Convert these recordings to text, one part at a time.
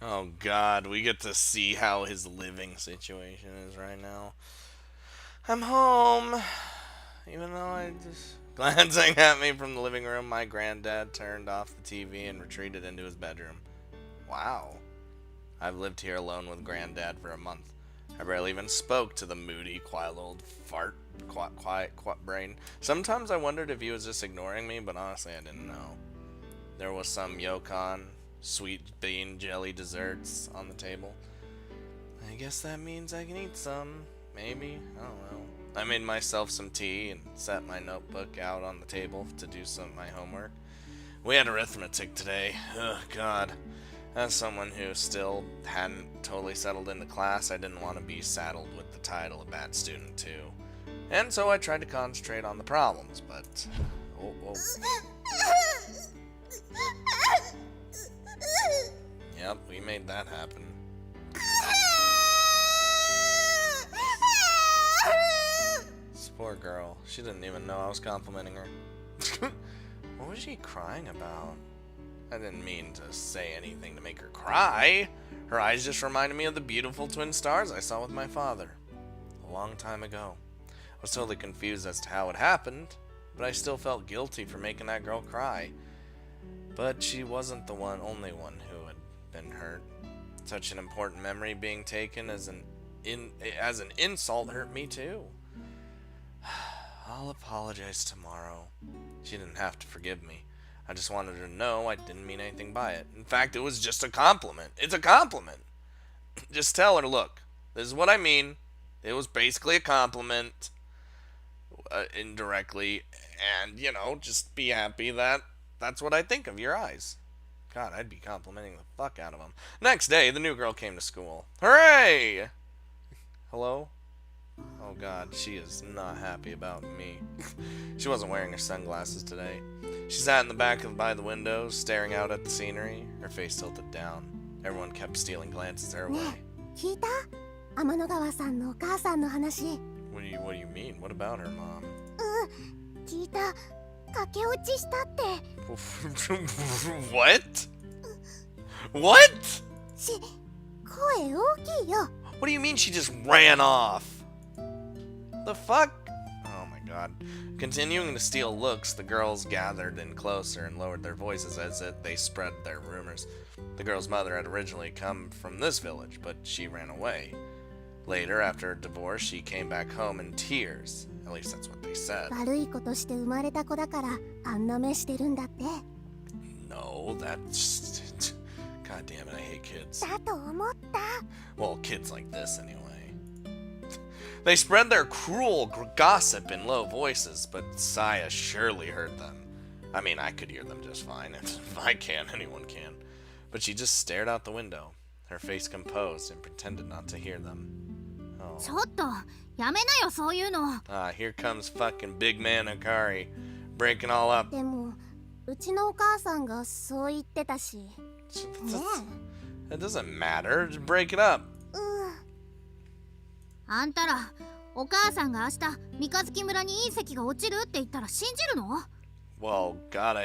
Oh God, we get to see how his living situation is right now. I'm home, even though I just glancing at me from the living room. My granddad turned off the TV and retreated into his bedroom. Wow, I've lived here alone with granddad for a month. I barely even spoke to the moody, quiet old fart, quiet brain. Sometimes I wondered if he was just ignoring me, but honestly, I didn't know. There was some yokon, sweet bean jelly desserts on the table. I guess that means I can eat some. Maybe. I don't know. I made myself some tea and set my notebook out on the table to do some of my homework. We had arithmetic today. Ugh, God. As someone who still hadn't totally settled into class, I didn't want to be saddled with the title of bad student, too. And so I tried to concentrate on the problems, but. Oh, oh. Yep, we made that happen. This poor girl. She didn't even know I was complimenting her. What was she crying about? I didn't mean to say anything to make her cry. Her eyes just reminded me of the beautiful twin stars I saw with my father a long time ago. I was totally confused as to how it happened, but I still felt guilty for making that girl cry. But she wasn't the only one who had been hurt. Such an important memory being taken as an insult hurt me too. I'll apologize tomorrow. She didn't have to forgive me. I just wanted her to know I didn't mean anything by it. In fact, it was just a compliment. It's a compliment. Just tell her, look, this is what I mean. It was basically a compliment, indirectly, and, just be happy that that's what I think of your eyes. God, I'd be complimenting the fuck out of them. Next day, the new girl came to school. Hooray! Hello? Oh God, she is not happy about me. She wasn't wearing her sunglasses today. She sat in the back by the window, staring out at the scenery, her face tilted down. Everyone kept stealing glances her way. ねえ、聞いた？天の川さんのお母さんの話。What do you mean? What about her mom? 聞いた。駆け落ちしたって。What? What? 声大きいよ。What do you mean she just ran off? The fuck? Oh my God. Continuing to steal looks, the girls gathered in closer and lowered their voices as they spread their rumors. The girl's mother had originally come from this village, but she ran away. Later, after a divorce, she came back home in tears. At least that's what they said. 悪いことして生まれた子だからあんな目してるんだって。No, that's... God damn it, I hate kids. だと思った。Well, kids like this, anyway. They spread their cruel gossip in low voices, but Saya surely heard them. I mean, I could hear them just fine. If I can, anyone can. But she just stared out the window, her face composed, and pretended not to hear them. Oh. ちょっとやめなよそういうの。Ah, here comes fucking Big Man Akari, breaking all up. でもうちのお母さんがそう言ってたし。ね It doesn't matter. Just break it up. あんたらお母さんが明日三日月村に隕石が落ちるって言ったら信じるの？ Well, God,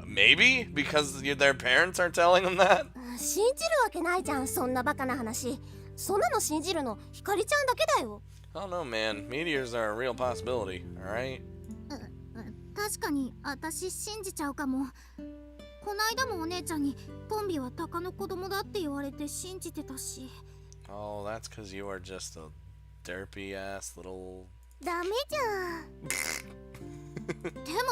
maybe? Because their parents are telling them that? 信じるわけないじゃんそんなバカな話。そんなの信じるのひかりちゃんだけだよ。I don't know, man. Meteors are a real possibility, alright? 確かに私信じちゃうかも。こないだもお姉ちゃんにコンビは鷹の子供だって言われて信じてたし。Oh, that's because you are just a derpy ass little. ダメじゃ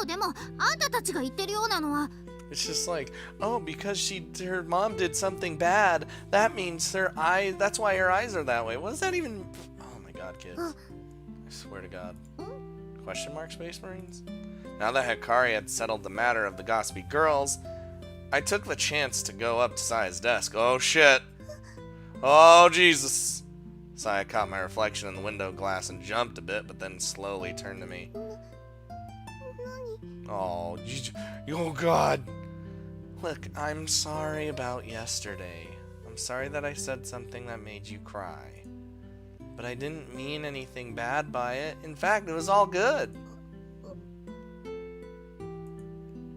ん。でもあんたたちが言ってるようなのは。It's just like, oh, because her mom did something bad, that means that's why her eyes are that way. What does that even? Oh my God, kids! I swear to God. Question mark, Space Marines? Now that Hikari had settled the matter of the gossipy girls, I took the chance to go up to Saya's desk. Oh shit! Oh Jesus! Saya caught my reflection in the window glass and jumped a bit, but then slowly turned to me. Oh God! Look, I'm sorry about yesterday. I'm sorry that I said something that made you cry. But I didn't mean anything bad by it. In fact, it was all good.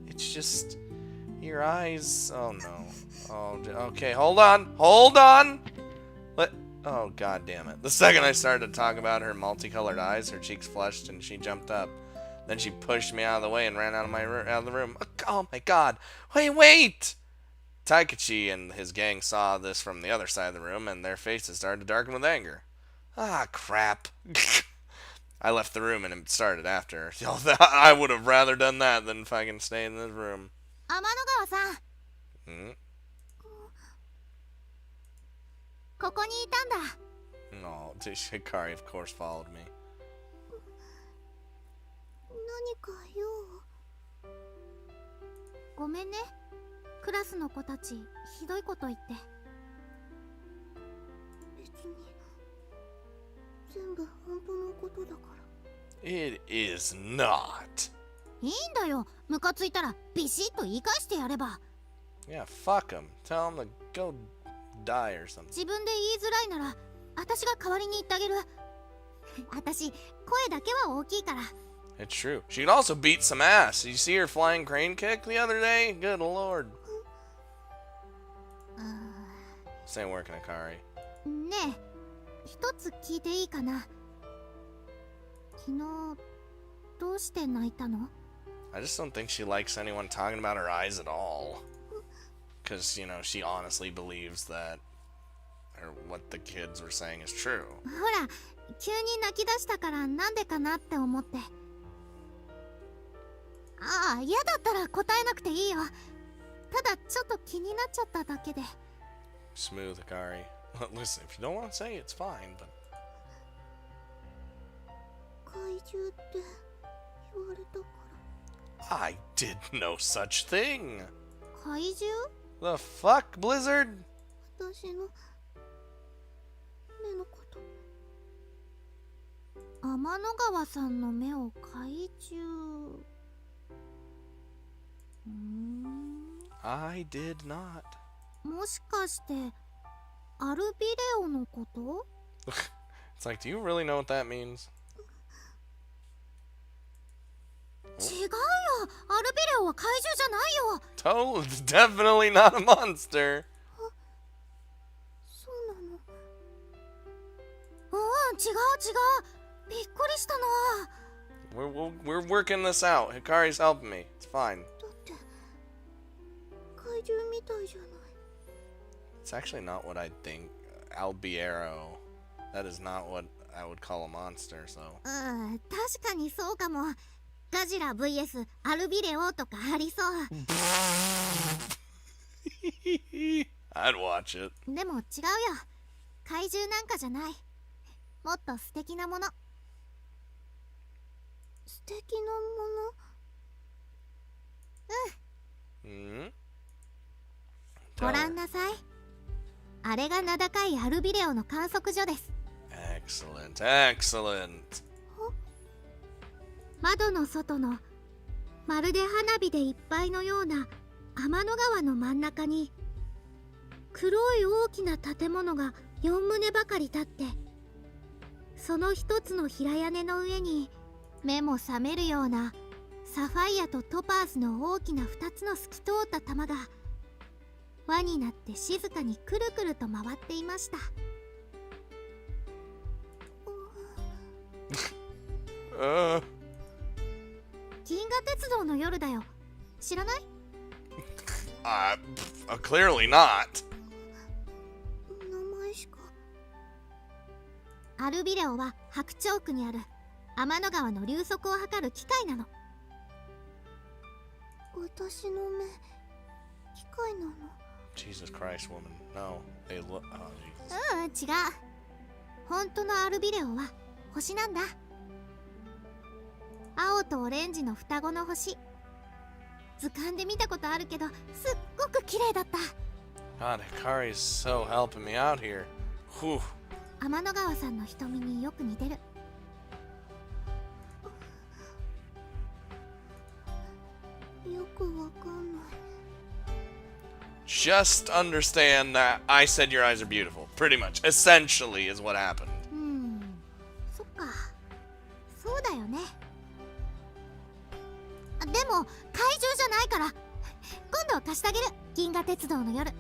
It's just, Your eyes. Oh no. Oh, okay. Hold on. Hold on. Oh, god damn it. The second I started to talk about her multicolored eyes, her cheeks flushed and she jumped up. Then she pushed me out of the way and ran out of the room. Oh my god. Wait! Taikachi and his gang saw this from the other side of the room and their faces started to darken with anger. Ah, crap. I left the room and it started after. I would have rather done that than fucking stay in this room. 天の川さん、 Hmm? ここにいたんだ。 No, Hikari of course followed me. 何か用？ごめんね。クラスの子たち、ひどいこと言って。別に、全部本当のことだから。It is not. いいんだよ。ムカついたらビシッと言い返してやれば。 Yeah, fuck him. Tell him to go die or something. 自分で言いづらいなら、私が代わりに言ってあげる。私、声だけは大きいから。 It's true. She could also beat some ass. You see her flying crane kick the other day? Good lord. This ain't working, Hikari. ねえ、一つ聞いていいかな。昨日、どうして泣いたの？ I just don't think she likes anyone talking about her eyes at all. Because, you know, she honestly believes that what the kids were saying is true. ほら、急に泣き出したからなんでかなって思って。ああ、嫌だったら答えなくていいよ。ただちょっと気になっちゃっただけで。 Smooth, Hikari. Listen, if you don't want to say it, it's fine, but... 怪獣って言われたから。 I did no such thing. 怪獣？ The fuck, Blizzard? 私の目のこと。天の川さんの目を怪獣。I did not. もしかしてアルビレオのこと？ It's like, do you really know what that means? 違うよ。アルビレオは怪獣じゃないよ。 Totally, definitely not a monster. そうなの。違う。びっくりしたな。 We're working this out. Hikari's helping me. It's fine. だって怪獣みたいじゃない。 It's actually not what I'd think. Albiero. That is not what I would call a monster, so. 確かにそうかも。ガジラ vs アルビレオとかありそう。 I'd watch it. でも違うよ。怪獣なんかじゃない。もっと素敵なもの。素敵なもの？ご覧なさい。あれが名高いアルビレオの観測所です。 Excellent, excellent. 窓の外のまるで花火でいっぱいのような天の川の真ん中に黒い大きな建物が4棟ばかり立って、その一つの平屋根の上に目も覚めるようなサファイアとトパーズの大きな2つの透き通った玉が輪になって静かにくるくると回っていました。銀河鉄道の夜だよ。知らない？ Clearly not. 名前しか。アルビレオは白鳥区にある天の川の流速を測る機械なの。私の目、機械なの？ Jesus Christ, woman. No, they look. Oh, Jesus. 違う。本当のアルビレオは星なんだ。青とオレンジの双子の星。図鑑で見たことあるけど、すっごく綺麗だった。 God, Hikari's so helping me out here. Whew. 天の川さんの瞳によく似てる。よくわかんない。 Just understand that I said your eyes are beautiful. Pretty much. Essentially is what happened. そっか。そうだよね。でも怪獣じゃないから、今度貸してあげる。銀河鉄道の夜。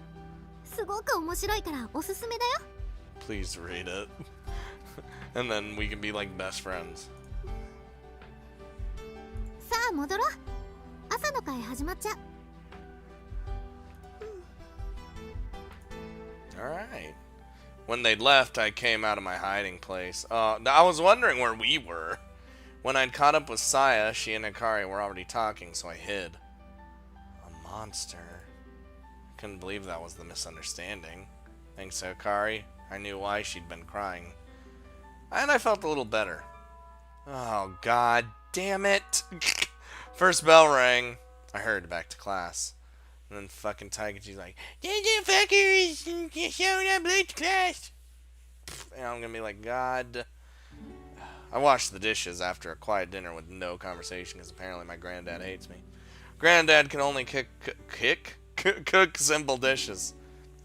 すごく面白いからおすすめだよ。 Please read it. And then we can be like best friends. さあ戻ろう。朝の会始まっちゃう。 Alright. When they'd left, I came out of my hiding place. I was wondering where we were. When I'd caught up with Saya, she and Akari were already talking, so I hid. A monster. I couldn't believe that was the misunderstanding. Thanks to Akari, I knew why she'd been crying. And I felt a little better. Oh, god damn it. First bell rang. I hurried back to class. And then fucking Taikachi's like, "This fucker is showing up late to class." And I'm gonna be like, God. I washed the dishes after a quiet dinner with no conversation because apparently my granddad hates me. Granddad can only cook simple dishes.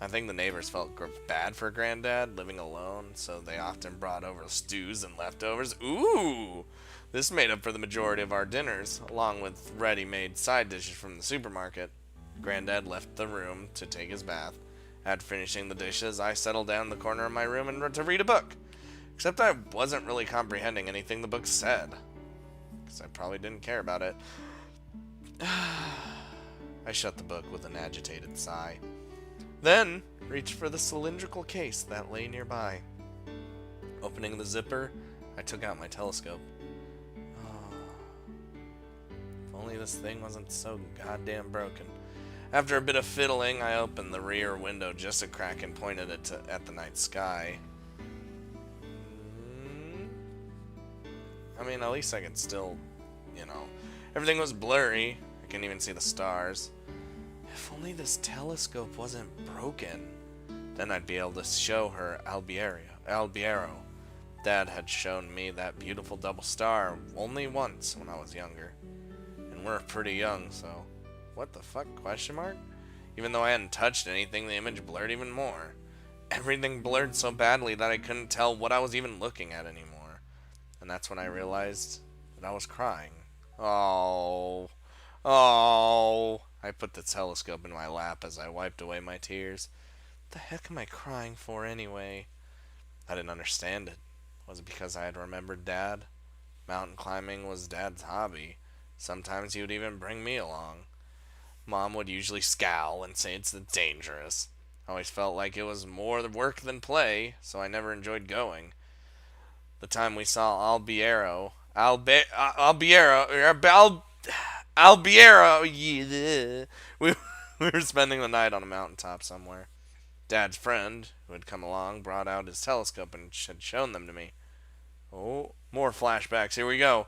I think the neighbors felt bad for Granddad living alone, so they often brought over stews and leftovers. Ooh! This made up for the majority of our dinners, along with ready-made side dishes from the supermarket. Granddad left the room to take his bath. After finishing the dishes, I settled down in the corner of my room and to read a book. Except I wasn't really comprehending anything the book said. Because I probably didn't care about it. I shut the book with an agitated sigh. Then, reached for the cylindrical case that lay nearby. Opening the zipper, I took out my telescope. Oh, if only this thing wasn't so goddamn broken. After a bit of fiddling, I opened the rear window just a crack and pointed it at the night sky. I mean, at least I could still, everything was blurry. I couldn't even see the stars. If only this telescope wasn't broken, then I'd be able to show her Albiero. Dad had shown me that beautiful double star only once when I was younger. And we're pretty young, so... What the fuck? Question mark? Even though I hadn't touched anything, the image blurred even more. Everything blurred so badly that I couldn't tell what I was even looking at anymore. And that's when I realized that I was crying. Oh. I put the telescope in my lap as I wiped away my tears. What the heck am I crying for anyway? I didn't understand it. Was it because I had remembered Dad? Mountain climbing was Dad's hobby. Sometimes he would even bring me along. Mom would usually scowl and say it's dangerous. I always felt like it was more work than play, so I never enjoyed going. The time we saw Albiero, yeah. We were spending the night on a mountaintop somewhere. Dad's friend, who had come along, brought out his telescope and had shown them to me. Oh, more flashbacks. Here we go.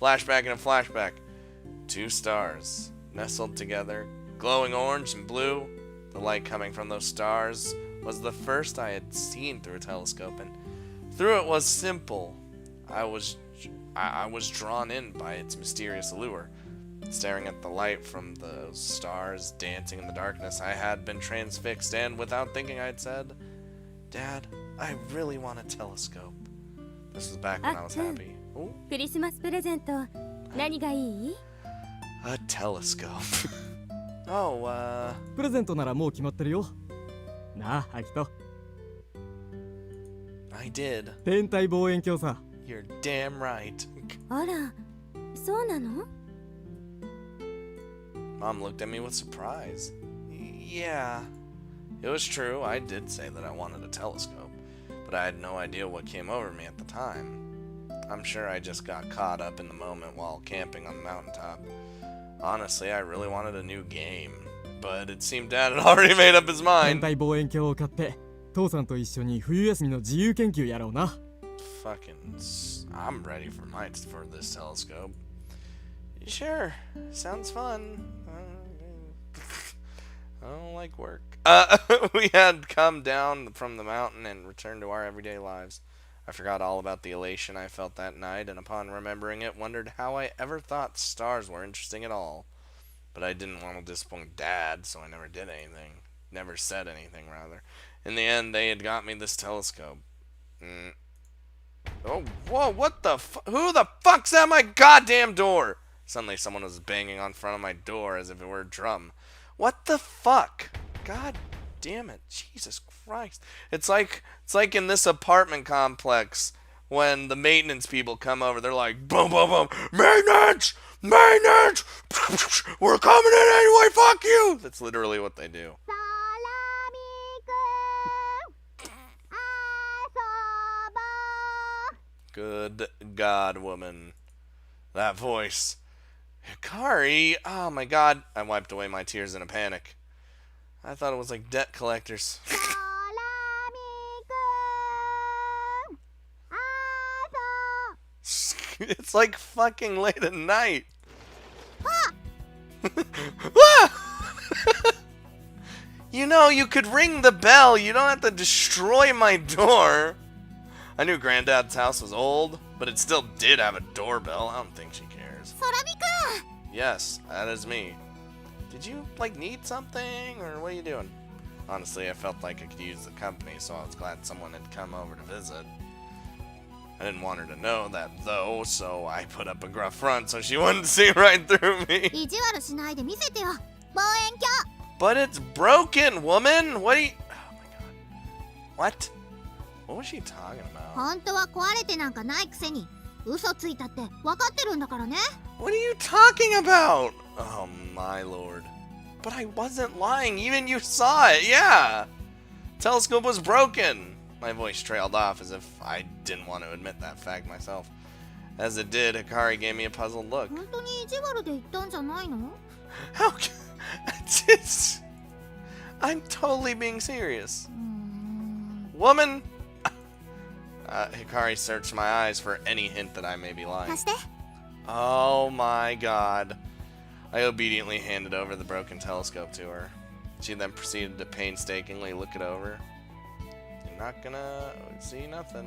Flashback and a flashback. 2 stars, nestled together, glowing orange and blue. The light coming from those stars was the first I had seen through a telescope, and through it was simple. I was drawn in by its mysterious allure. Staring at the light from those stars dancing in the darkness, I had been transfixed, and without thinking I had said, "Dad, I really want a telescope." This was back when I was happy. Ooh. クリスマスプレゼント何がいい? A telescope. Oh, プレゼントならもう決まってるよ。なあ、アキト。I did. 天体望遠鏡さ。You're damn right. あら、そうなの? Mom looked at me with surprise. Yeah. It was true, I did say that I wanted a telescope, but I had no idea what came over me at the time. I'm sure I just got caught up in the moment while camping on the mountaintop. Honestly, I really wanted a new game, but it seemed Dad had already made up his 天 mind. 体望遠鏡を買って父さんと一緒に冬休みの自由研究やろうな。 I'm ready for this telescope. Sure, sounds fun. I don't like work. We had come down from the mountain and returned to our everyday lives. I forgot all about the elation I felt that night, and upon remembering it, wondered how I ever thought stars were interesting at all. But I didn't want to disappoint Dad, so I never did anything. Never said anything, rather. In the end, they had got me this telescope. Oh, whoa, what the who the fuck's at my goddamn door? Suddenly, someone was banging on front of my door as if it were a drum. What the fuck? God damn it. Jesus Christ. It's like in this apartment complex when the maintenance people come over, they're like, boom, boom, boom, maintenance! Maintenance! We're coming in anyway, fuck you! That's literally what they do. サラミくん遊ぼう Good God, woman. That voice. Hikari? Oh my god. I wiped away my tears in a panic. I thought it was like debt collectors. サラミくん遊ぼう It's like fucking late at night. Ah! Ah! You know, you could ring the bell. You don't have to destroy my door. I knew Granddad's house was old, but it still did have a doorbell. I don't think she cares. サラミくん Yes, that is me. Did you, like, need something, or what are you doing? Honestly, I felt like I could use the company, so I was glad someone had come over to visit. I didn't want her to know that, though, so I put up a gruff front so she wouldn't see right through me. 意地悪しないで見せてよ望遠鏡 But it's broken, woman! What are you... Oh my god. What? What was she talking about? 本当は壊れてなんかないくせに嘘ついたって分かってるんだからね What are you talking about? Oh my lord. But I wasn't lying, even you saw it, yeah! Telescope was broken! My voice trailed off as if I didn't want to admit that fact myself. As it did, Hikari gave me a puzzled look. 本当に意地悪で言ったんじゃないの How can... It's... I'm totally being serious. Woman! Hikari searched my eyes for any hint that I may be lying. 貸して Oh my god. I obediently handed over the broken telescope to her. She then proceeded to painstakingly look it over. You're not gonna see nothing.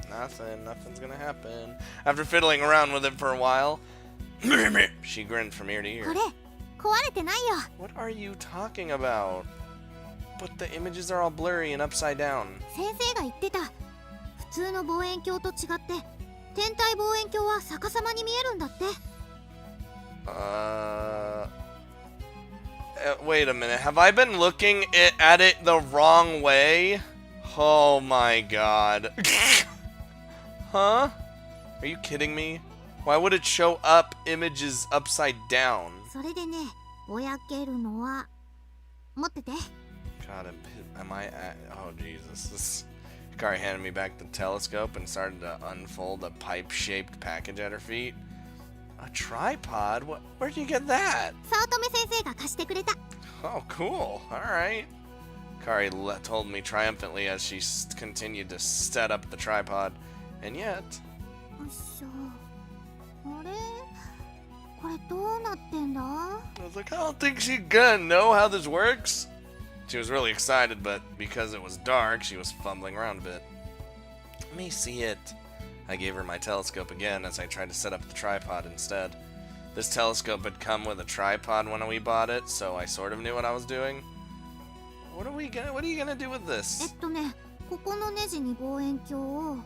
Nothing's gonna happen. After fiddling around with it for a while, she grinned from ear to こ ear. れ壊れてないよ What are you talking about? But the images are all blurry and upside down. 先生が言ってた普通の望遠鏡と違って天体望遠鏡は逆さまに見えるんだって Wait a minute. Have I been looking at it the wrong way? Oh my god. Huh? Are you kidding me? Why would it show up images upside down? それでねぼやけるのは持ってて God, am I at... Oh, Jesus. This... Hikari handed me back the telescope and started to unfold a pipe-shaped package at her feet. A tripod? Where'd you get that? 早乙女先生が貸してくれた Oh, cool. Alright. Hikari told me triumphantly as she continued to set up the tripod. And yet... よいしょあれこれどうなってんだ I was like, I don't think she's gonna know how this works. She was really excited, but because it was dark, she was fumbling around a bit. Let me see it. I gave her my telescope again as I tried to set up the tripod instead. This telescope had come with a tripod when we bought it, so I sort of knew what I was doing. What are you gonna do with え this? っとねここのネジに望遠鏡を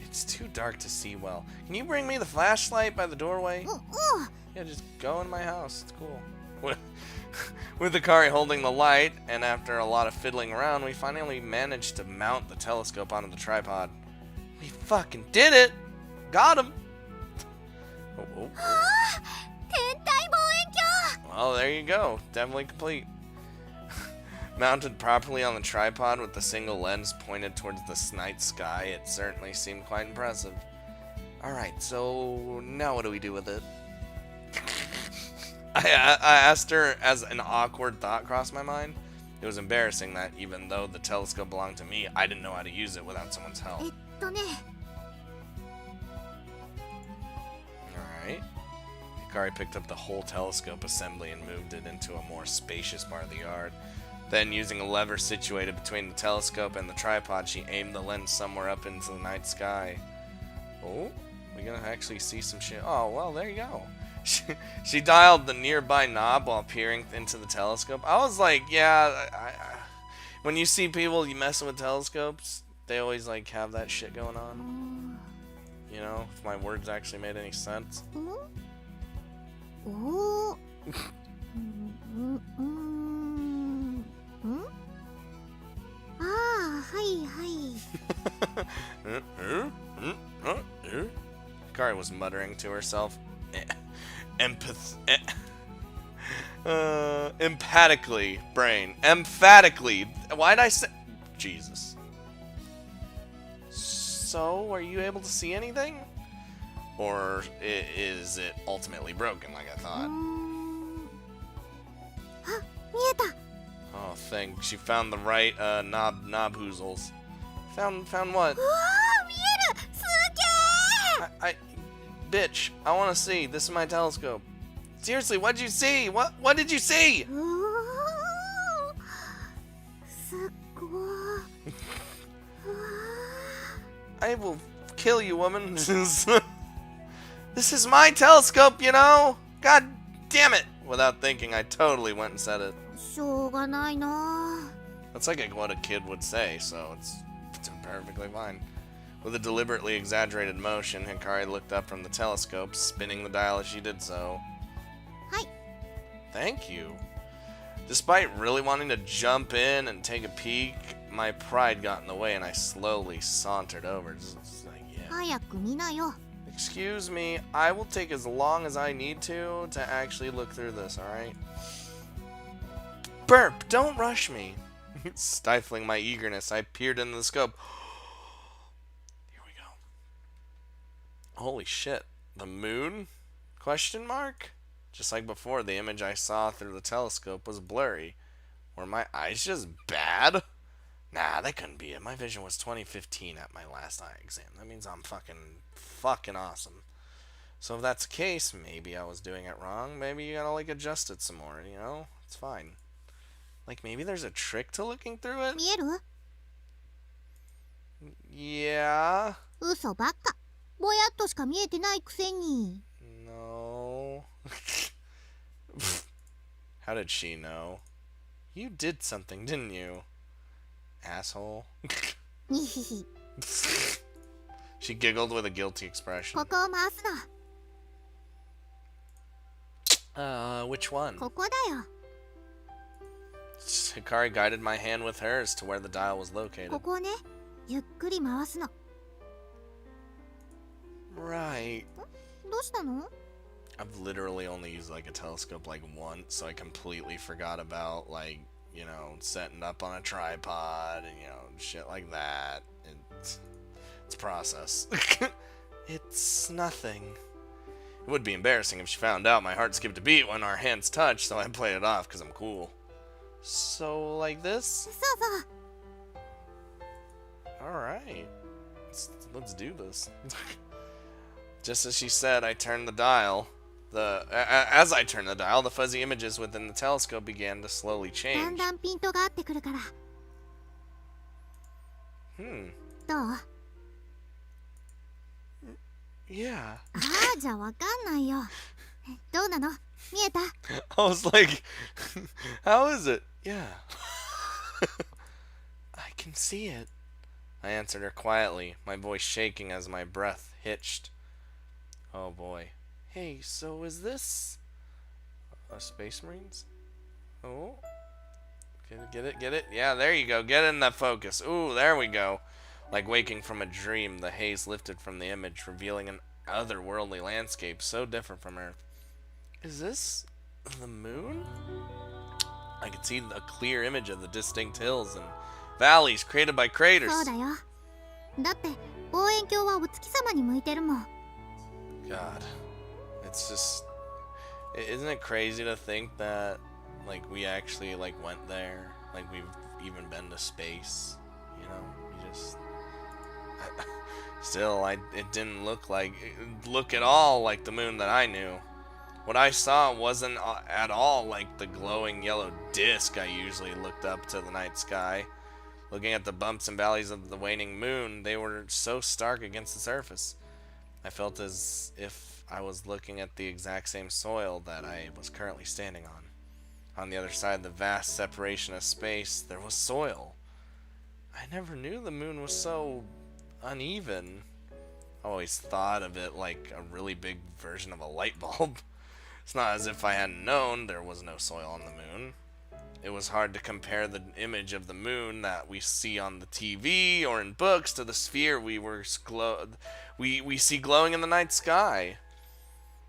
It's too dark to see well. Can you bring me the flashlight by the doorway? うん Yeah, just go in my house. It's cool. With Hikari holding the light, and after a lot of fiddling around, we finally managed to mount the telescope onto the tripod. We fucking did it! Got him! Oh. 天体望遠鏡 Well, there you go. Definitely complete. Mounted properly on the tripod with the single lens pointed towards the night sky, it certainly seemed quite impressive. Alright, so now what do we do with it? I asked her as an awkward thought crossed my mind. It was embarrassing that even though the telescope belonged to me, I didn't know how to use it without someone's help. えっとね Alright. Hikari picked up the whole telescope assembly and moved it into a more spacious part of the yard. Then, using a lever situated between the telescope and the tripod, she aimed the lens somewhere up into the night sky. Oh, we're gonna actually see some shit. Oh, well, there you go. She dialed the nearby knob while peering into the telescope. I was like, yeah, when you see people you messing with telescopes, they always like have that shit going on. You know, if my words actually made any sense. おおああはいはい Kari was muttering to herself. Emphatically, brain. Emphatically. Why'd I say... Jesus. So, are you able to see anything? Or is it ultimately broken like I thought? あ見えた Oh, thank. She found the right knob hoozles. Found what? うわあ見えるすげえ Bitch, I want to see. This is my telescope. Seriously, what'd you see? What did you see? うおーすっごーうわ I will kill you, woman. This is my telescope, you know? God damn it. Without thinking, I totally went and said it. ーしょうがないな That's like what a kid would say, so it's perfectly fine. With a deliberately exaggerated motion, Hikari looked up from the telescope, spinning the dial as she did so. はい Thank you. Despite really wanting to jump in and take a peek, my pride got in the way and I slowly sauntered over. Just like, yeah. 早く見なよ Excuse me, I will take as long as I need to actually look through this, alright? Burp, don't rush me. Stifling my eagerness, I peered into the scope. Here we go. Holy shit. The moon? Question mark? Just like before, the image I saw through the telescope was blurry. Were my eyes just bad? Nah, that couldn't be it. My vision was 2015 at my last eye exam. That means I'm fucking awesome. So if that's the case, maybe I was doing it wrong. Maybe you gotta, like, adjust it some more, you know? It's fine. Like, maybe there's a trick to looking through it? 見える Yeah. 嘘ばっかぼやっとしか見えてないくせに No. How did she know? You did something, didn't you? Asshole. にひひ She giggled with a guilty expression. ここを回すの Which one? ここだよ Hikari guided my hand with hers to where the dial was located. ここをねゆっくり回すの Right. どうしたの I've literally only used like a telescope like once, so I completely forgot about like, you know, setting up on a tripod and, you know, shit like that. It's a process. It's nothing. It would be embarrassing if she found out. My heart skipped a beat when our hands touched, so I played it off because I'm cool. So, like this? そうそう Alright. Let's do this. Just as she said, I turned the dial. As I turned the dial, the fuzzy images within the telescope began to slowly だん change. だんピントが合ってくるから Hmm. どう Yeah. ああじゃあわかんないよどうなの見えた I was like, how is it? Yeah. I can see it. I answered her quietly, my voice shaking as my breath hitched. Oh boy. Hey, so is this a Space Marines? Oh. Get it? Yeah, there you go. Get in the focus. Ooh, there we go. Like waking from a dream, the haze lifted from the image, revealing an otherworldly landscape so different from Earth. Is this the moon? I could see a clear image of the distinct hills and valleys created by craters. そうだよだって望遠鏡はお月様に向いてるもん God. It's just... Isn't it crazy to think that, like, we actually, like, went there? Like, we've even been to space? You know? You just... Still, it didn't look at all like the moon that I knew. What I saw wasn't at all like the glowing yellow disc I usually looked up to the night sky. Looking at the bumps and valleys of the waning moon, they were so stark against the surface. I felt as if I was looking at the exact same soil that I was currently standing on. On the other side of the vast separation of space, there was soil. I never knew the moon was so uneven. always thought of it like a really big version of a light bulb. It's not as if I hadn't known there was no soil on the moon. It was hard to compare the image of the moon that we see on the TV or in books to the sphere we see glowing in the night sky.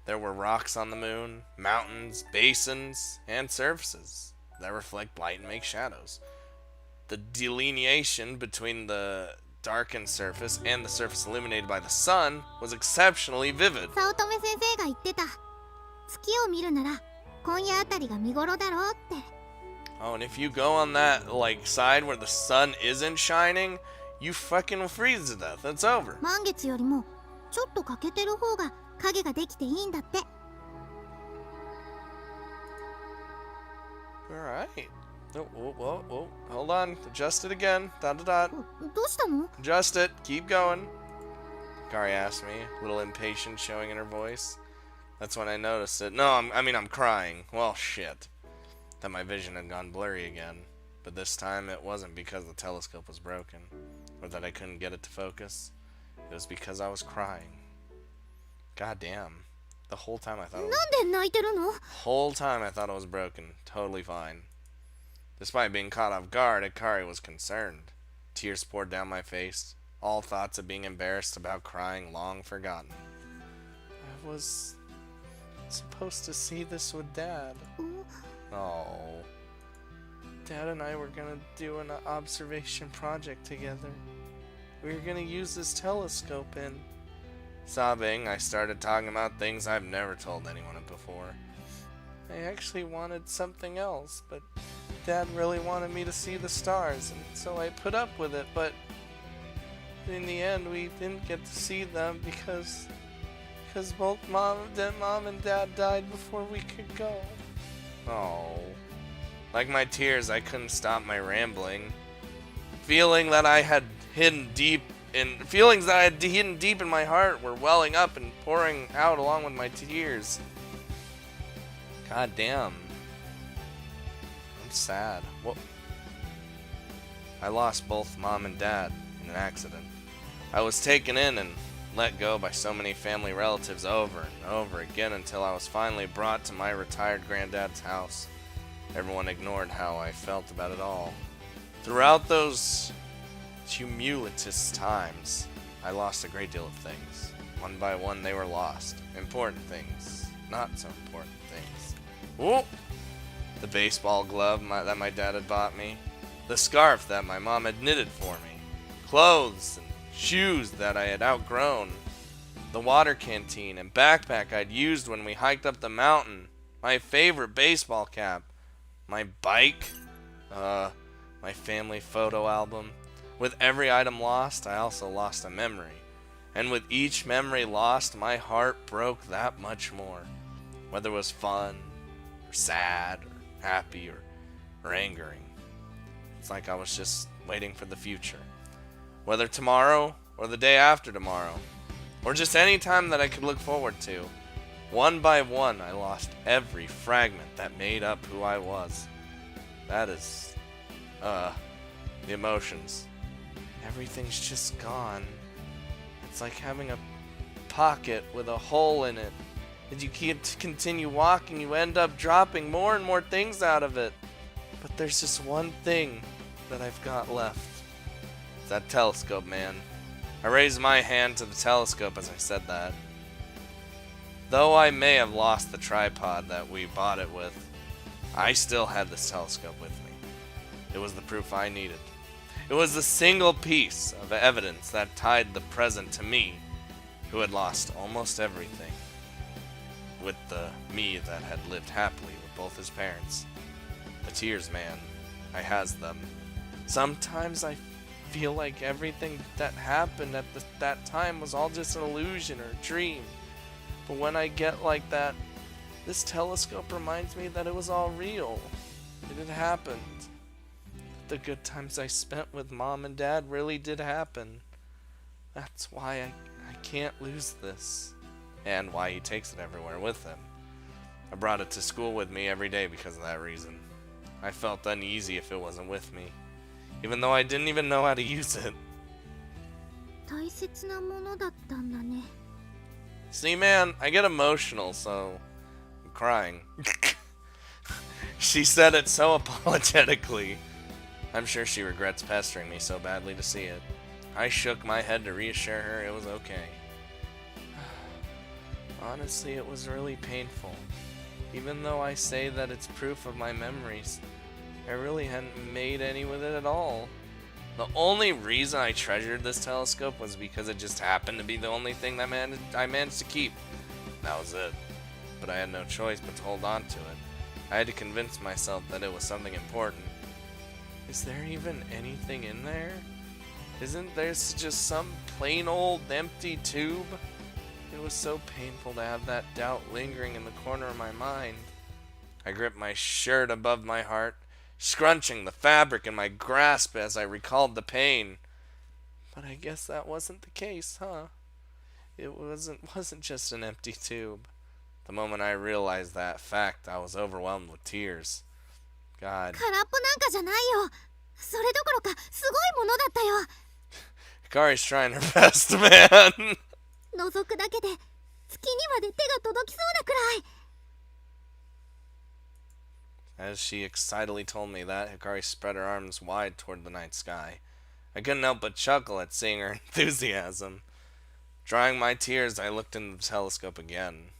There were rocks on the moon, mountains, basins, and surfaces that reflect light and make shadows. The delineation between the darkened surface and the surface illuminated by the sun was exceptionally vivid. 早乙女先生が言ってた。月を見るなら今夜あたりが見頃だろうって。Oh, and if you go on that side where the sun isn't shining, you fucking freeze to death. It's over. 満月よりもちょっと欠けてる方が影ができていいんだって。Alright. Oh, hold on. Adjust it again. Dot. どうしたの？ Adjust it. Keep going. Kari asked me, a little impatient showing in her voice. That's when I noticed it. No, I'm crying. Well, shit. That my vision had gone blurry again. But this time it wasn't because the telescope was broken, or that I couldn't get it to focus. It was because I was crying. God damn. The whole time I thought it was... なんで泣いてるの？ Whole time I thought it was broken. Totally fine. Despite being caught off guard, Akari was concerned. Tears poured down my face. All thoughts of being embarrassed about crying long forgotten. I was supposed to see this with Dad. Oh. Dad and I were gonna do an observation project together. We were gonna use this telescope in... Sobbing, I started talking about things I've never told anyone before. I actually wanted something else, but Dad really wanted me to see the stars, and so I put up with it, but in the end we didn't get to see them because both Mom and Dad died before we could go. Oh. Like my tears, I couldn't stop my rambling. Feelings that I had hidden deep in my heart were welling up and pouring out along with my tears. God damn. I'm sad. What? I lost both Mom and Dad in an accident. I was taken in and let go by so many family relatives over and over again until I was finally brought to my retired granddad's house. Everyone ignored how I felt about it all. Throughout those tumultuous times, I lost a great deal of things. One by one, they were lost. Important things, not so important things. Ooh! The baseball glove that my dad had bought me. The scarf that my mom had knitted for me. Clothes and shoes that I had outgrown. The water canteen and backpack I'd used when we hiked up the mountain. My favorite baseball cap. My bike. My family photo album. With every item lost, I also lost a memory. And with each memory lost, my heart broke that much more. Whether it was fun, or sad, or happy, or angering. It's like I was just waiting for the future. Whether tomorrow, or the day after tomorrow, or just any time that I could look forward to. One by one, I lost every fragment that made up who I was. That is, the emotions. Everything's just gone. It's like having a pocket with a hole in it. As you continue walking, you end up dropping more and more things out of it. But there's just one thing that I've got left. It's that telescope, man. I raised my hand to the telescope as I said that. Though I may have lost the tripod that we bought it with, I still had this telescope with me. It was the proof I needed. It was the single piece of evidence that tied the present to me, who had lost almost everything, with the me that had lived happily with both his parents. The tears, man, I has them. Sometimes I feel like everything that happened at that time was all just an illusion or a dream. But when I get like that, this telescope reminds me that it was all real. It had happened. The good times I spent with Mom and Dad really did happen. That's why I can't lose this. And why he takes it everywhere with him. I brought it to school with me every day because of that reason. I felt uneasy if it wasn't with me, even though I didn't even know how to use it. 大切なものだったんだね。See, man, I get emotional, so I'm crying. She said it so apologetically. I'm sure she regrets pestering me so badly to see it. I shook my head to reassure her it was okay. Honestly, it was really painful. Even though I say that it's proof of my memories, I really hadn't made any with it at all. The only reason I treasured this telescope was because it just happened to be the only thing that I managed to keep. That was it. But I had no choice but to hold on to it. I had to convince myself that it was something important. Is there even anything in there? Isn't there just some plain old empty tube? It was so painful to have that doubt lingering in the corner of my mind. I gripped my shirt above my heart, scrunching the fabric in my grasp as I recalled the pain. But I guess that wasn't the case, huh? It wasn't just an empty tube. The moment I realized that fact, I was overwhelmed with tears. God. 空っぽなんかじゃないよ。それどころかすごいものだったよ。 Hikari's trying her best, man. 覗くだけで月にまで手が届きそうなくらい。 As she excitedly told me that, Hikari spread her arms wide toward the night sky. I couldn't help but chuckle at seeing her enthusiasm. Drying my tears, I looked into the telescope again.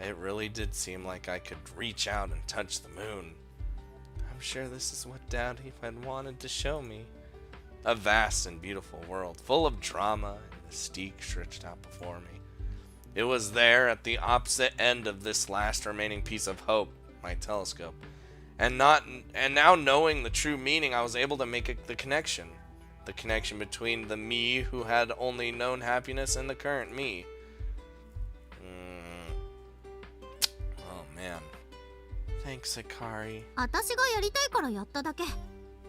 It really did seem like I could reach out and touch the moon. I'm sure this is what Dad had wanted to show me. A vast and beautiful world, full of drama and mystique stretched out before me. It was there at the opposite end of this last remaining piece of hope, my telescope. And now knowing the true meaning, I was able to make the connection. The connection between the me who had only known happiness and the current me. Oh man. Thanks, Hikari. 私がやりたいからやっただけ。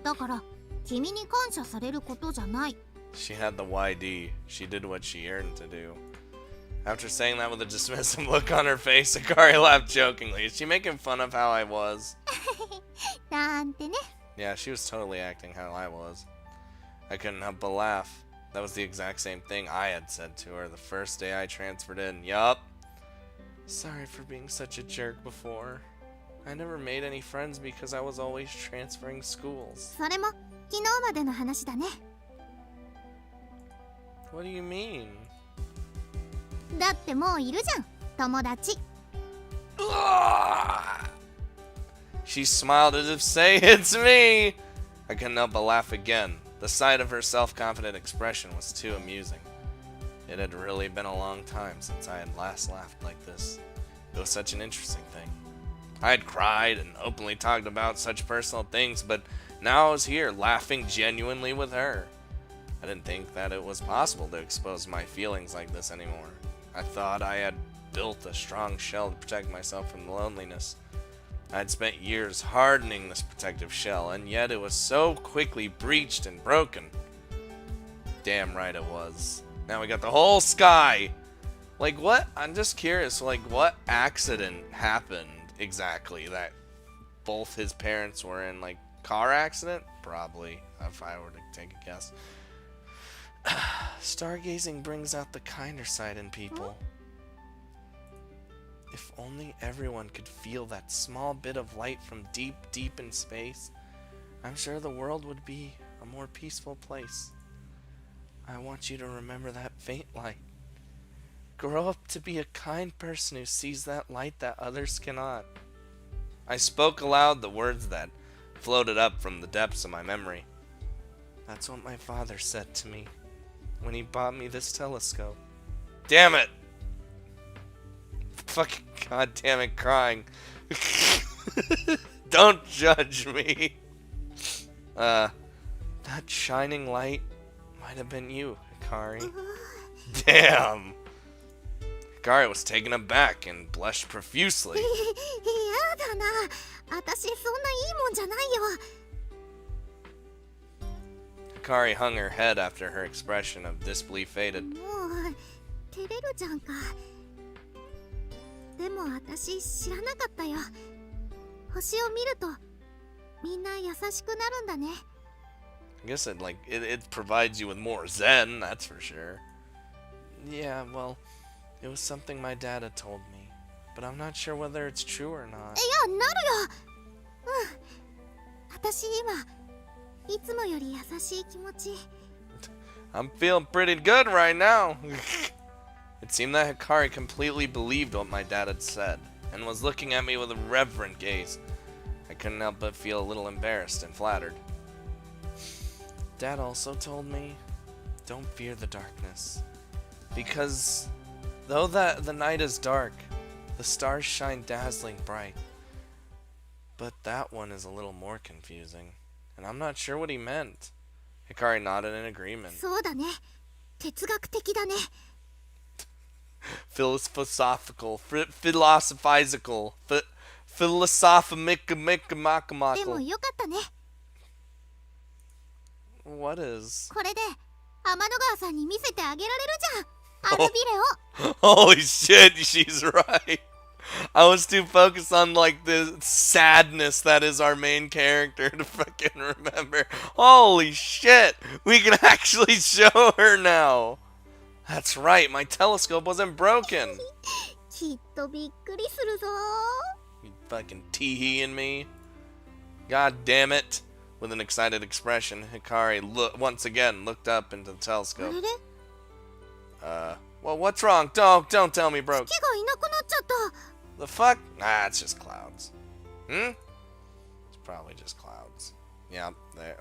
だから君に感謝されることじゃない。 She had the YD. She did what she yearned to do. After saying that with a dismissive look on her face, Hikari laughed jokingly. Is she making fun of how I was? なんてね。 Yeah, she was totally acting how I was. I couldn't help but laugh. That was the exact same thing I had said to her the first day I transferred in. Yup. Sorry for being such a jerk before. I never made any friends because I was always transferring schools. それも昨日までの話だね。 What do you mean? だってもういるじゃん、友達。 She smiled as if saying, "It's me!" I couldn't help but laugh again. The sight of her self-confident expression was too amusing. It had really been a long time since I had last laughed like this. It was such an interesting thing. I had cried and openly talked about such personal things, but now I was here laughing genuinely with her. I didn't think that it was possible to expose my feelings like this anymore. I thought I had built a strong shell to protect myself from the loneliness. I had spent years hardening this protective shell, and yet it was so quickly breached and broken. Damn right it was. Now we got the whole sky! Like what? I'm just curious, like what accident happened exactly that both his parents were in? Like car accident? Probably, if I were to take a guess. Stargazing brings out the kinder side in people. If only everyone could feel that small bit of light from deep, deep in space, I'm sure the world would be a more peaceful place. I want you to remember that faint light. Grow up to be a kind person who sees that light that others cannot. I spoke aloud the words that floated up from the depths of my memory. That's what my father said to me when he bought me this telescope. Damn it! Fucking goddamn it, crying. Don't judge me. That shining light might have been you, Hikari. Damn. Hikari was taken aback and blushed profusely. やだな、私そんないいもんじゃないよ。 Hikari hung her head after her expression of disbelief faded. もう照れるじゃんか。でも私知らなかったよ。星を見るとみんな優しくなるんだね。 I guess it provides you with more zen, that's for sure. Yeah, well, it was something my dad had told me. But I'm not sure whether it's true or not. いや、なるよ。私今いつもより優しい気持ち。 I'm feeling pretty good right now. It seemed that Hikari completely believed what my dad had said, and was looking at me with a reverent gaze. I couldn't help but feel a little embarrassed and flattered. Dad also told me, don't fear the darkness. Because though the night is dark, the stars shine dazzling bright. But that one is a little more confusing, and I'm not sure what he meant. Hikari nodded in agreement. そうだね。哲学的だね。 Philosophical, philosophical, で philosophical. もよかったね。 What is? これで天の川さんに見せてあげられるじゃん。アルビレを。 Holy shit, she's right. I was too focused on like the sadness that is our main character to fucking remember. Holy shit, we can actually show her now. That's right, my telescope wasn't broken. きっとびっくりするぞ。 You fucking tee-hee-ing me. God damn it. With an excited expression, Hikari once again looked up into the あ telescope. れれ、 Well, what's wrong? Don't tell me broke. 木がいなくなっちゃった。 The fuck? Ah, it's just clouds. It's probably just clouds. Yeah,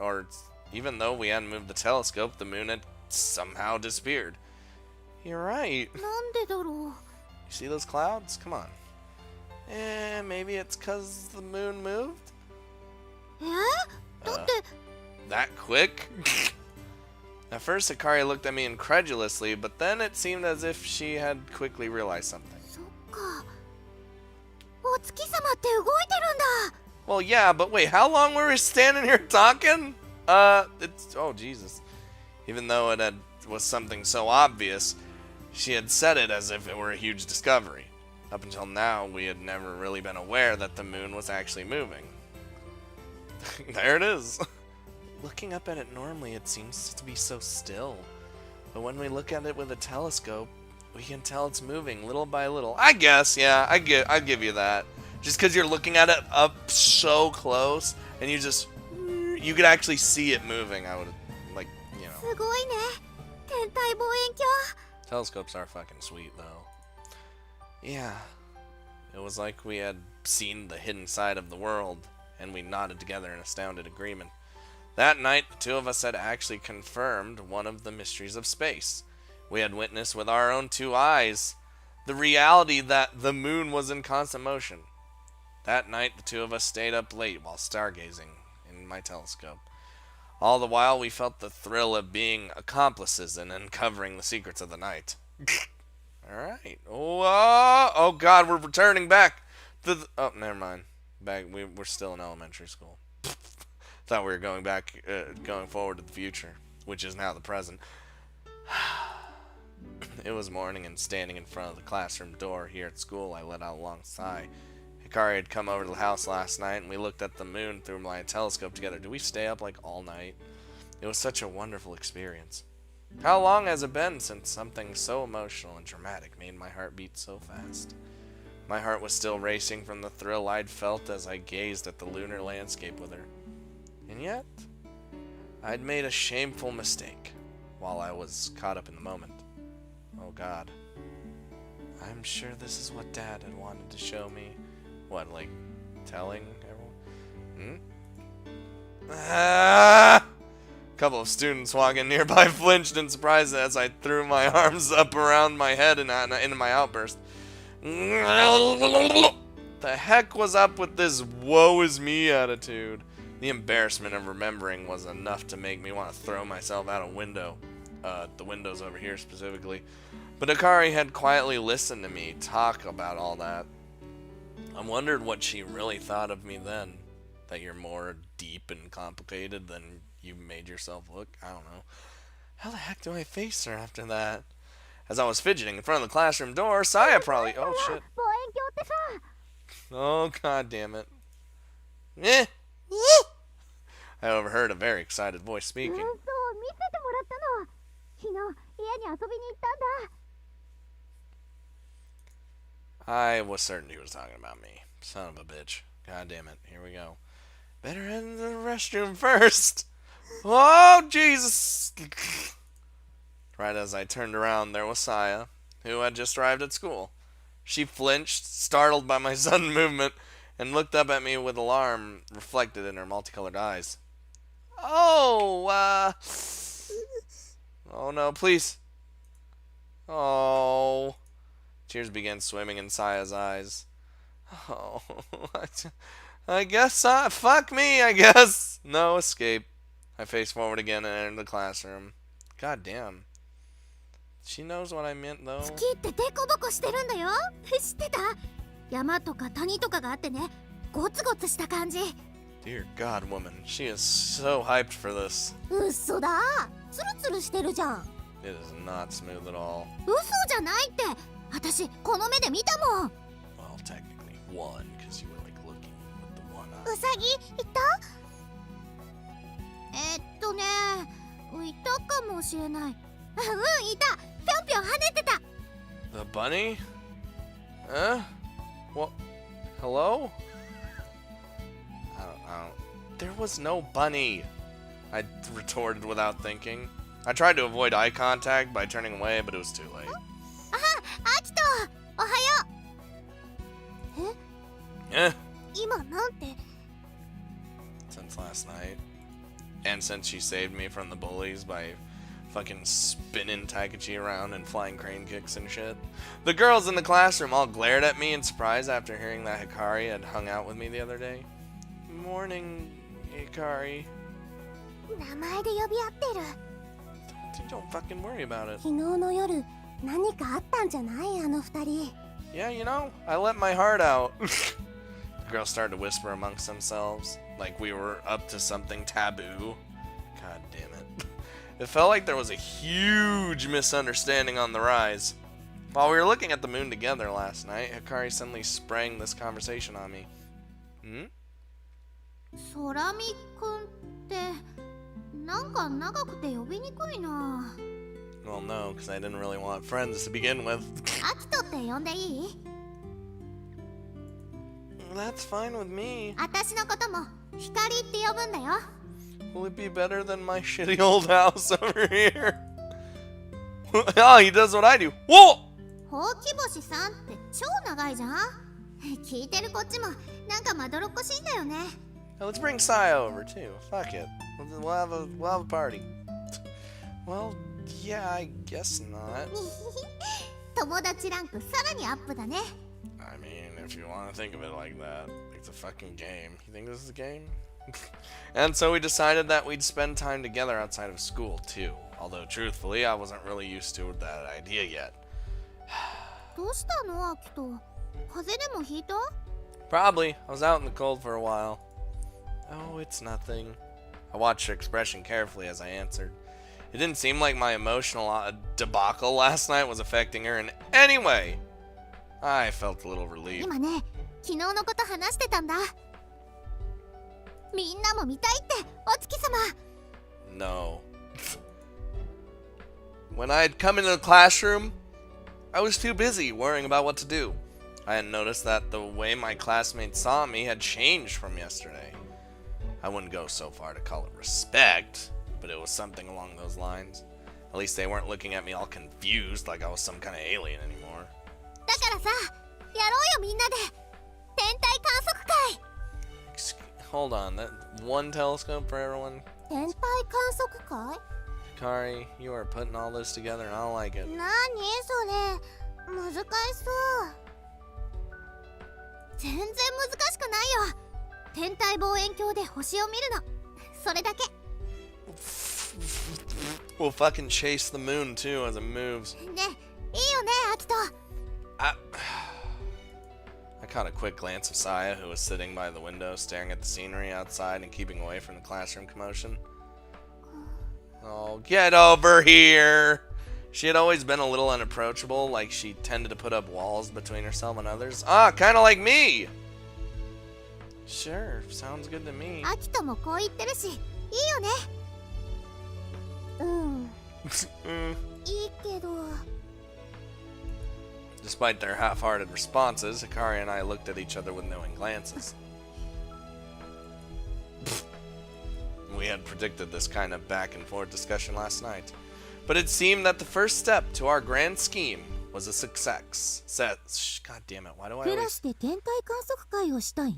or even though we hadn't moved the telescope, the moon had somehow disappeared. You're right. なんでだろう。 You see those clouds? Come on. Maybe it's because the moon moved? だって、 That quick? At first, Hikari looked at me incredulously, but then it seemed as if she had quickly realized something. そっか。お月様って動いてるんだ。 Well, yeah, but wait, how long were we standing here talking? Oh, Jesus. Even though was something so obvious, she had said it as if it were a huge discovery. Up until now, we had never really been aware that the moon was actually moving. There it is. Looking up at it normally, it seems to be so still. But when we look at it with a telescope, we can tell it's moving little by little. I guess, yeah, I'll give you that. Just because you're looking at it up so close, and you could actually see it moving, I would, like, you know. すごいね。天体望遠鏡。 Telescopes are fucking sweet, though. Yeah. It was like we had seen the hidden side of the world, and we nodded together in astounded agreement. That night, the two of us had actually confirmed one of the mysteries of space. We had witnessed with our own two eyes the reality that the moon was in constant motion. That night, the two of us stayed up late while stargazing in my telescope. All the while, we felt the thrill of being accomplices in uncovering the secrets of the night. Alright. Oh, God, we're returning back to the... Oh, never mind. We're still in elementary school. Thought we were going forward to the future, which is now the present. It was morning, and standing in front of the classroom door here at school, I let out a long sigh. Hikari had come over to the house last night, and we looked at the moon through my telescope together. Did we stay up like all night? It was such a wonderful experience. How long has it been since something so emotional and dramatic made my heart beat so fast? My heart was still racing from the thrill I'd felt as I gazed at the lunar landscape with her. And yet, I'd made a shameful mistake while I was caught up in the moment. Oh God. I'm sure this is what Dad had wanted to show me. What, like, telling everyone? A couple of students walking nearby flinched in surprise as I threw my arms up around my head and into my outburst. The heck was up with this woe is me attitude? The embarrassment of remembering was enough to make me want to throw myself out a window. The windows over here specifically. But Hikari had quietly listened to me talk about all that. I wondered what she really thought of me then. That you're more deep and complicated than you made yourself look? I don't know. How the heck do I face her after that? As I was fidgeting in front of the classroom door, Saya probably... Oh, shit. 望遠鏡ってさ。 Oh, God damn it. I overheard a very excited voice うん、speaking. そう、見せてもらったの。昨日、家に遊びに行ったんだ。I was certain he was talking about me. Son of a bitch. God damn it. Here we go. Better head into the restroom first. Oh, Jesus. Right as I turned around, there was Saya, who had just arrived at school. She flinched, startled by my sudden movement, and looked up at me with alarm reflected in her multicolored eyes. Oh, oh no, please. Oh. Tears began swimming in Saya's eyes. Oh, I guess fuck me, I guess. No escape. I faced forward again and entered the classroom. God damn. She knows what I meant, though. 月ってデコボコしてるんだよ。知ってた？山とか谷とかがあってね、ゴツゴツした感じ。 Dear God, woman, she is so hyped for this. 嘘だ。ツルツルしてるじゃん。It is not smooth at all. 嘘じゃないって。私この目で見たもん。 Well, technically one, because you were like looking with the one ウ eye. サギいた？いたかもしれない。うん、いた。ぴょんぴょん跳ねてた。 The bunny? Huh? What? Hello? I don't. There was no bunny. I retorted without thinking. I tried to avoid eye contact by turning away, but it was too late. あ、アキト、おはよう。え？ Eh? 今なんて。 Since last night. And since she saved me from the bullies by fucking spinning Taikachi around and flying crane kicks and shit. The girls in the classroom all glared at me in surprise after hearing that Hikari had hung out with me the other day. Morning, Hikari. 名前で呼び合ってる。Don't fucking worry about it. 昨日の夜、何かあったんじゃないあの二人。 Yeah, you know, I let my heart out. The girls started to whisper amongst themselves, like we were up to something taboo. God damn it. It felt like there was a huge misunderstanding on the rise. While we were looking at the moon together last night, Hikari suddenly sprang this conversation on me. Hmm? 空見くんってなんか長くて呼びにくいな。 Well, no, because I didn't really want friends to begin with. アキトって呼んでいい？ That's fine with me. 私のことも光って呼ぶんだよ。 Will it be better than my shitty old house over here? Oh, he does what I do. Whoa! ほうき星さんって超長いじゃん。聞いてるこっちもなんかまどろっこしいんだよね。 Now let's bring Saya over too. Fuck it. We'll have a party. Well, yeah, I guess not. 友達ランクさらにアップだね。 I mean, if you want to think of it like that, it's a fucking game. You think this is a game? And so we decided that we'd spend time together outside of school too. Although truthfully, I wasn't really used to that idea yet. どうしたのアキト？風邪でもひいた？ Probably. I was out in the cold for a while. Oh, it's nothing. I watched her expression carefully as I answered. It didn't seem like my emotional debacle last night was affecting her in any way. I felt a little relieved. 今ね、昨日のこと話してたんだ。みんなも見たいって、お月様。 No. When I had come into the classroom, I was too busy worrying about what to do. I had noticed that the way my classmates saw me had changed from yesterday. I wouldn't go so far to call it respect, but it was something along those lines. At least they weren't looking at me all confused like I was some kind of alien anymore. だからさ、やろうよみんなで。天体観測会。 Hold on, that one telescope for everyone? 天体観測会？ Kari, you are putting all this together and I don't like it. なにそれ？難しそう。全然難しくないよ。天体望遠鏡で星を見るの。それだけ。 We'll fucking chase the moon too as it moves. ね、いいよね、アキト。I caught a quick glance of Saya, who was sitting by the window, staring at the scenery outside and keeping away from the classroom commotion. Oh, get over here! She had always been a little unapproachable, like she tended to put up walls between herself and others. Ah, kinda like me! Sure, sounds good to me. アキトもこう言ってるし、いいよね。うん。いいけど。Despite their half-hearted responses, Hikari and I looked at each other with knowing glances. We had predicted this kind of back-and-forth discussion last night. But it seemed that the first step to our grand scheme was a success. God damn it, why do I クラ always... スで天体観測会をしたい？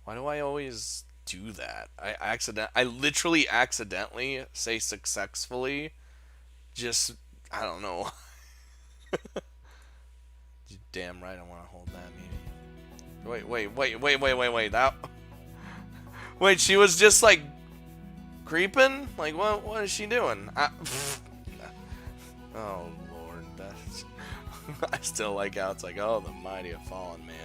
Why do I always do that? I literally accidentally say successfully. Just, I don't know. You're damn right I want to hold that meeting. Wait. Wait, she was just like creeping? Like, what is she doing? Oh, Lord. That's... I still like how it's like, oh, the mighty have fallen, man.